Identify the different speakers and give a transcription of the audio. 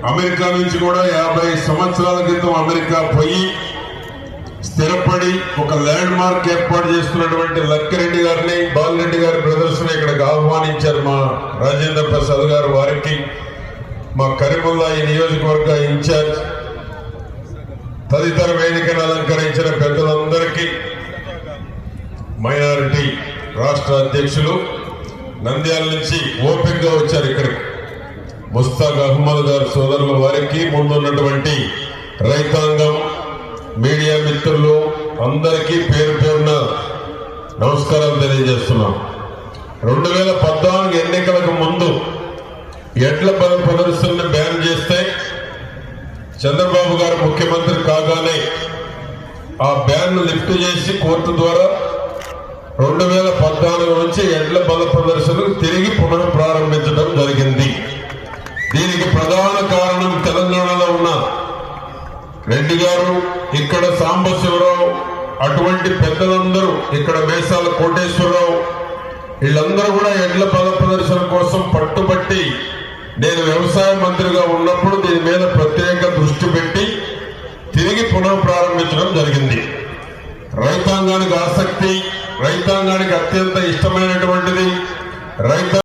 Speaker 1: America నుంచి కూడా 50 సంవత్సరాల క్రితం అమెరికా పోయి స్థిరపడి ఒక ల్యాండ్ మార్క్ ఏర్పాటు చేస్తున్నటువంటి లక్కిరెడ్డి గారిని, బాలరెడ్డి గారి బ్రదర్స్ ని ఇక్కడికి ఆహ్వానించారు. మా రాజేంద్ర ప్రసాద్ గారు, వారికి మా కరీముల్లా ఈ నియోజకవర్గ ఇన్ఛార్జ్, తదితర వేదికను అలంకరించిన పెద్దలందరికీ, మైనారిటీ రాష్ట్ర అధ్యక్షులు, నంద్యాల నుంచి ఓపికగా వచ్చారు ఇక్కడికి, ముస్తాక్ అహ్మద్ గారు సోదరుల వారికి, ముందున్నటువంటి రైతాంగం, మీడియా మిత్రులు అందరికీ పేరు పేరున నమస్కారాలు తెలియజేస్తున్నాం. 2014 ఎన్నికలకు ముందు ఎడ్ల బల ప్రదర్శనను బ్యాన్ చేస్తే చంద్రబాబు గారు ముఖ్యమంత్రి కాగానే ఆ బ్యాన్ లిఫ్ట్ చేసి కోర్టు ద్వారా 2014 నుంచి ఎడ్ల బల ప్రదర్శనలు తిరిగి పునః ప్రారంభించడం జరిగింది. దీనికి ప్రధాన కారణం తెలంగాణలో ఉన్న రెడ్డి గారు, ఇక్కడ సాంబశివరావు, అటువంటి పెద్దలందరూ, ఇక్కడ మేసాల కోటేశ్వరరావు, వీళ్ళందరూ కూడా ఎడ్ల బల ప్రదర్శన కోసం పట్టుబట్టి నేను వ్యవసాయ మంత్రిగా ఉన్నప్పుడు దీని మీద ప్రత్యేక దృష్టి పెట్టి తిరిగి పునః ప్రారంభించడం జరిగింది. రైతాంగానికి ఆసక్తి, రైతాంగానికి అత్యంత ఇష్టమైనటువంటిది